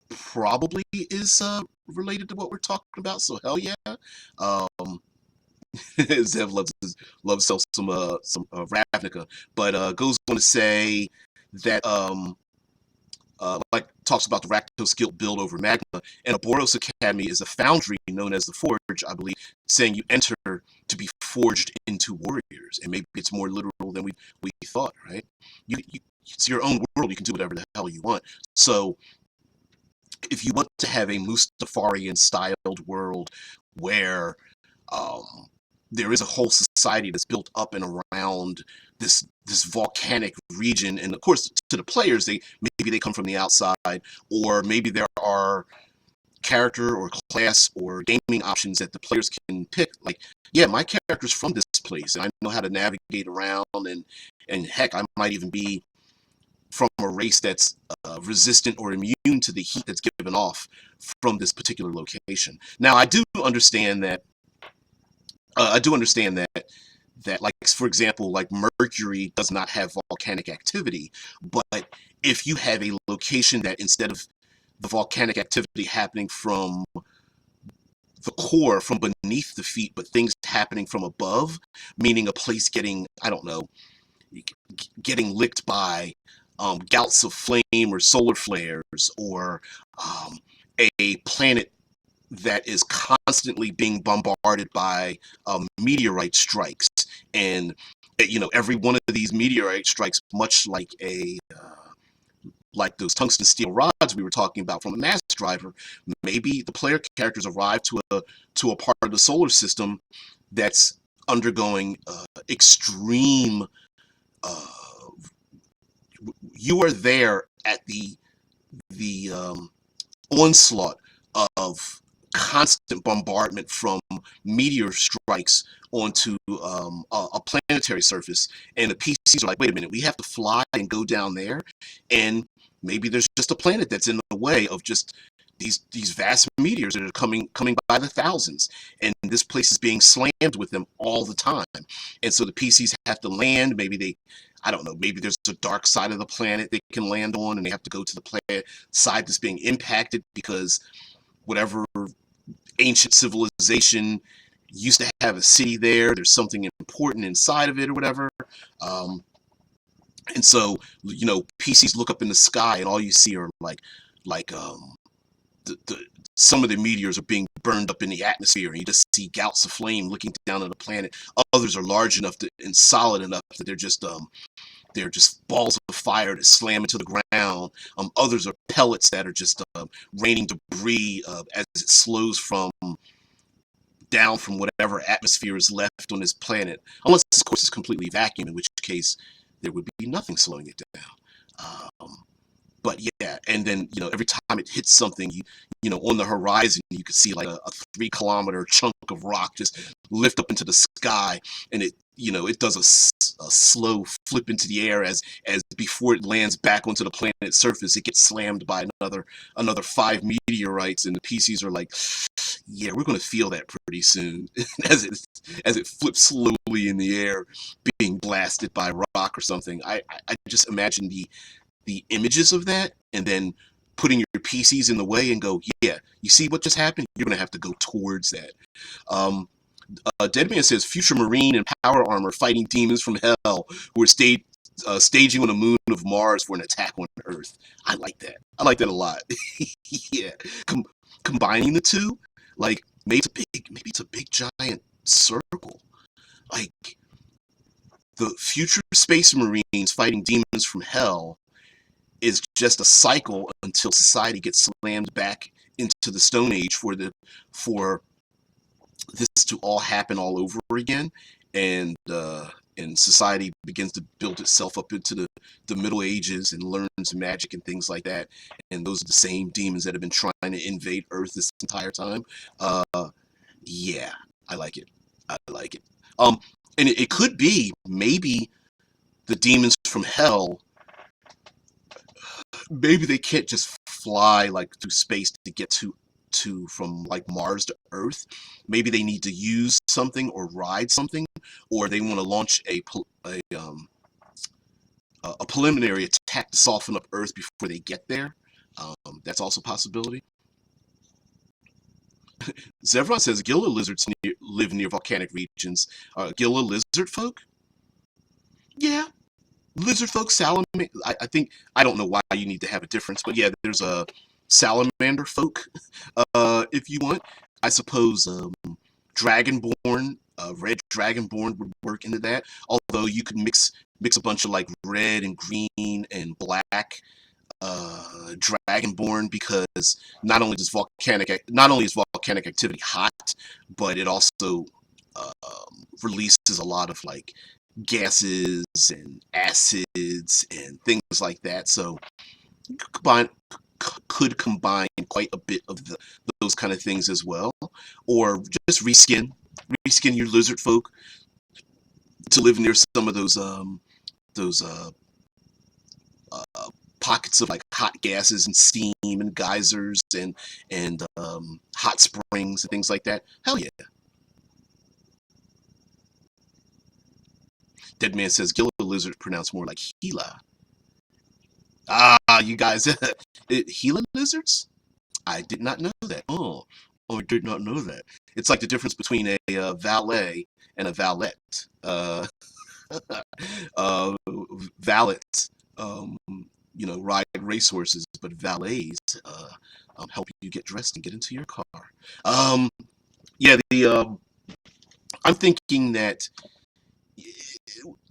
probably is related to what we're talking about. So hell yeah. Um, Zev loves some Ravnica, but goes on to say that like talks about the Rakdos guild build over magma, and a Boros Academy is a foundry known as the Forge, I believe, saying you enter to be forged into warriors, and maybe it's more literal than we thought, right? It's your own world; you can do whatever the hell you want. So, if you want to have a Mustafarian styled world where um, there is a whole society that's built up and around this volcanic region, and of course to the players, maybe they come from the outside, or maybe there are character or class or gaming options that the players can pick, like, yeah, my character's from this place and I know how to navigate around, and heck, I might even be from a race that's resistant or immune to the heat that's given off from this particular location. Now, I do understand that, like, for example, like Mercury does not have volcanic activity, but if you have a location that, instead of the volcanic activity happening from the core, from beneath the feet, but things happening from above, meaning a place getting, I don't know, getting licked by gouts of flame or solar flares, or um, a planet that is constantly being bombarded by meteorite strikes. And every one of these meteorite strikes, much like those tungsten steel rods we were talking about from a mass driver, maybe the player characters arrive to a part of the solar system that's undergoing extreme. Uh, you are there at the onslaught of constant bombardment from meteor strikes onto a planetary surface, and the PCs are like, wait a minute, we have to fly and go down there, and maybe there's just a planet that's in the way of just these vast meteors that are coming by the thousands, and this place is being slammed with them all the time. And so the PCs have to land. Maybe I don't know, maybe there's a dark side of the planet they can land on, and they have to go to the planet side that's being impacted because whatever ancient civilization used to have a city there. There's something important inside of it or whatever. Um, and so, PCs look up in the sky and all you see are like the some of the meteors are being burned up in the atmosphere, and you just see gouts of flame looking down on the planet. Others are large enough and solid enough that they're just balls of fire that slam into the ground. Others are pellets that are just raining debris as it slows down from whatever atmosphere is left on this planet. Unless, of course, it's completely vacuum, in which case there would be nothing slowing it down. But yeah, and then every time it hits something, on the horizon you could see like a 3 kilometer chunk of rock just lift up into the sky, and it does a slow flip into the air as before it lands back onto the planet's surface, it gets slammed by another 5 meteorites, and the PCs are like, yeah, we're going to feel that pretty soon as it flips slowly in the air, being blasted by rock or something. I just imagine the images of that, and then putting your PCs in the way and go, yeah, you see what just happened? You're going to have to go towards that. Um, Deadman says, future Marine and power armor fighting demons from hell who are staging on the moon of Mars for an attack on Earth. I like that. I like that a lot. Yeah. Combining the two, like, maybe it's a big giant circle. Like, the future space Marines fighting demons from hell is just a cycle until society gets slammed back into the Stone Age for this to all happen all over again, and society begins to build itself up into the Middle Ages and learns magic and things like that. And those are the same demons that have been trying to invade Earth this entire time. Uh, yeah, I like it. I like it. And it could be maybe the demons from hell, maybe they can't just fly like through space to get to from like Mars to Earth. Maybe they need to use something or ride something, or they want to launch a preliminary attack to soften up Earth before they get there. That's also a possibility. Zevron says Gila lizards live near volcanic regions. Gila lizard folk? Yeah, lizard folk, salamander. I think I don't know why you need to have a difference, but yeah, there's a salamander folk. If you want, I suppose dragonborn, red dragonborn would work into that. Although you could mix a bunch of like red and green and black dragonborn, because not only is volcanic activity hot, but it also releases a lot of like gases and acids and things like that. So could combine quite a bit of those kind of things as well, or just reskin your lizard folk to live near some of those pockets of like hot gases and steam and geysers and hot springs and things like that. Hell yeah. Dead Man says Gila lizard pronounced more like Gila. Ah, you guys, Gila lizards? I did not know that. Oh, I did not know that. It's like the difference between a valet and a valet. Uh, valet um, ride racehorses, but valets help you get dressed and get into your car. Um, yeah, I'm thinking that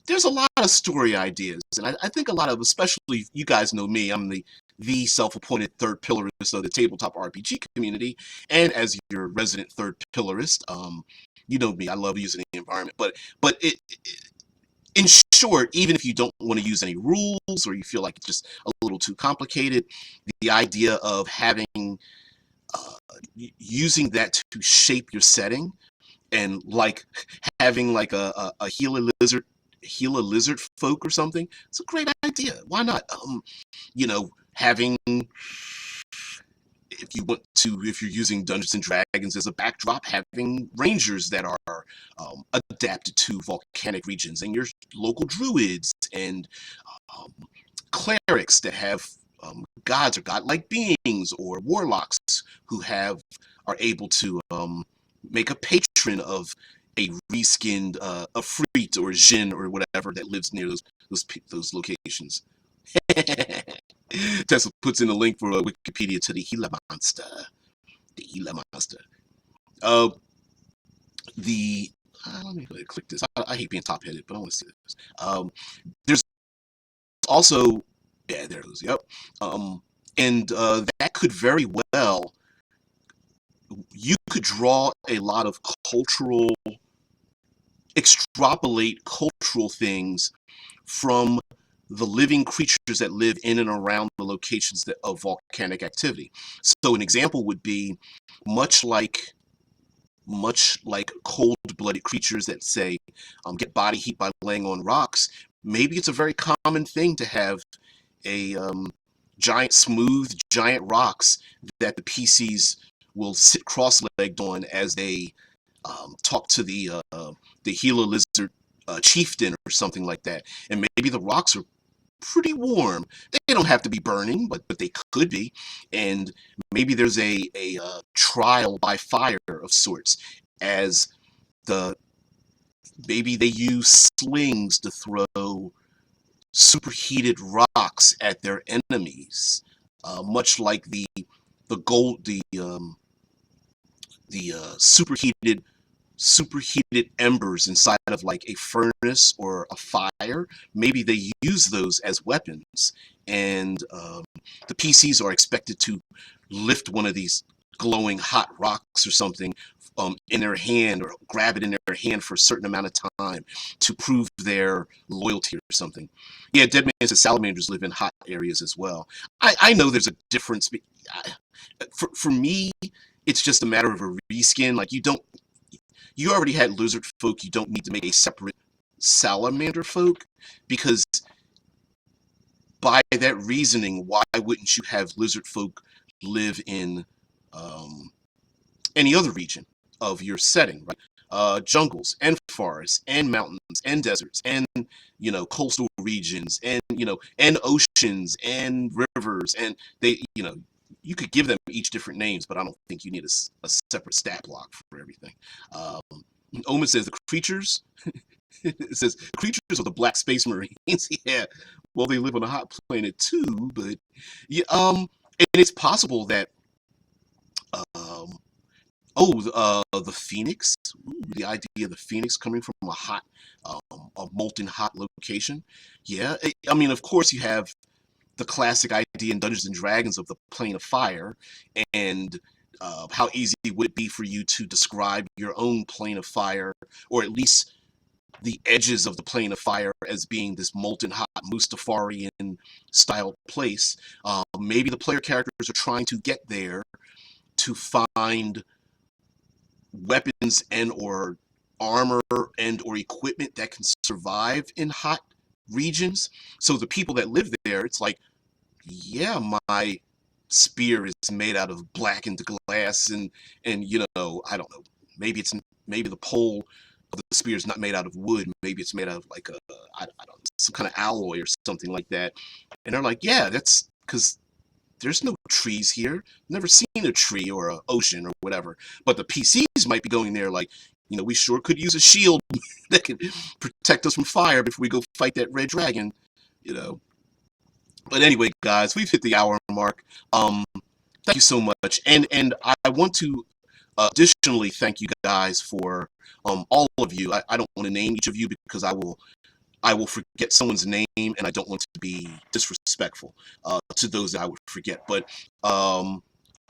there's a lot of story ideas, and I think a lot of, especially you guys know me, I'm the self-appointed third pillarist of the tabletop RPG community, and as your resident third pillarist, you know me, I love using the environment, but in short, even if you don't want to use any rules or you feel like it's just a little too complicated, the idea of uh, using that to shape your setting and like having like a Gila lizard folk or something, it's a great idea. Why not? Having, if you're using Dungeons and Dragons as a backdrop, having rangers that are adapted to volcanic regions, and your local druids and um, clerics that have gods or godlike beings, or warlocks who are able to make a patron of a reskinned Afrit or Jinn or whatever that lives near those locations. Tesla puts in a link for Wikipedia to the Gila monster. The Gila monster. Uh, the Let me go ahead and click this. I hate being top-headed, but I want to see this. There's also, yeah, there it is. Yep. And that could very well, you could draw a lot of extrapolate cultural things from the living creatures that live in and around the locations of volcanic activity. So an example would be much like cold-blooded creatures that say get body heat by laying on rocks. Maybe it's a very common thing to have a giant rocks that the PCs will sit cross-legged on as they talk to the Gila lizard chieftain or something like that. And maybe the rocks are pretty warm. They don't have to be burning, but they could be. And maybe there's a trial by fire of sorts, as the maybe they use slings to throw superheated rocks at their enemies, much like the gold the superheated embers inside of like a furnace or a fire. Maybe they use those as weapons, and the PCs are expected to lift one of these glowing hot rocks or something in their hand, or grab it in their hand for a certain amount of time to prove their loyalty or something. Yeah, Dead Man says salamanders live in hot areas as well. I know there's a difference. For me, it's just a matter of a reskin. Like, you already had lizard folk. You don't need to make a separate salamander folk, because by that reasoning, why wouldn't you have lizard folk live in any other region of your setting, right? Jungles and forests and mountains and deserts and coastal regions and and oceans and rivers, and you could give them each different names, but I don't think you need a separate stat block for everything. Um, Omen says the creatures. It says creatures of the Black Space Marines. Yeah, well, they live on a hot planet too, but yeah, and it's possible that um, the Phoenix. Ooh, the idea of the Phoenix coming from a molten hot location. Yeah, I mean, of course, you have the classic idea in Dungeons and Dragons of the plane of fire, and how easy would it be for you to describe your own plane of fire, or at least the edges of the plane of fire, as being this molten hot Mustafarian style place. Maybe the player characters are trying to get there to find weapons and or armor and or equipment that can survive in hot regions. So the people that live there, it's like, yeah, my spear is made out of blackened glass, and I don't know, maybe the pole of the spear is not made out of wood, maybe it's made out of like I don't know, some kind of alloy or something like that. And they're like, yeah, that's because there's no trees here. Never seen a tree or an ocean or whatever. But the PCs might be going there like, we sure could use a shield that could protect us from fire if we go fight that red dragon, you know. But anyway, guys, we've hit the hour mark. Thank you so much, and I want to additionally thank you guys for all of you. I don't want to name each of you because I will forget someone's name, and I don't want to be disrespectful to those that I would forget. But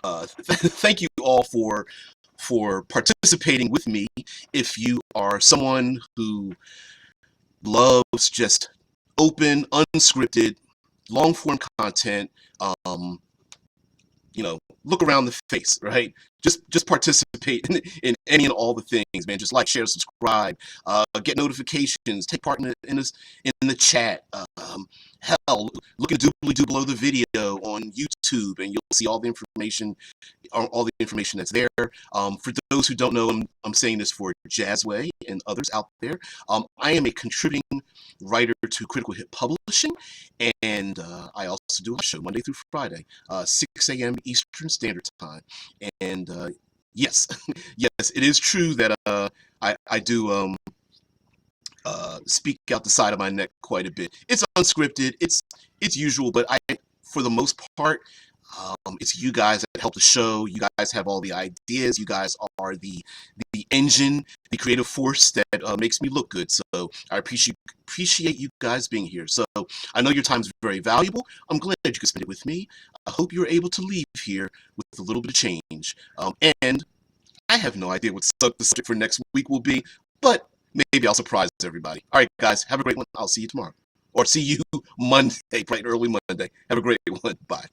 thank you all for participating with me. If you are someone who loves just open, unscripted, long form content, um, look around the face, right? Just participate in any and all the things, man. Just like, share, subscribe, get notifications, take part in the chat. Hell, look at doobly doo below the video on YouTube, and you'll see all the information that's there. For those who don't know, I'm saying this for Jazzway and others out there. I am a contributing writer to Critical Hit Publishing, and I also do a show Monday through Friday, 6 a.m. Eastern Standard Time. And yes, yes, it is true that I do speak out the side of my neck quite a bit. It's unscripted, it's usual, but for the most part, it's you guys that help the show. You guys have all the ideas. You guys are the engine, the creative force that makes me look good. So I appreciate you guys being here. So I know your time is very valuable. I'm glad you could spend it with me. I hope you're able to leave here with a little bit of change. And I have no idea what the subject for next week will be, but maybe I'll surprise everybody. All right, guys, have a great one. I'll see you tomorrow. Or see you Monday, bright early Monday. Have a great one. Bye.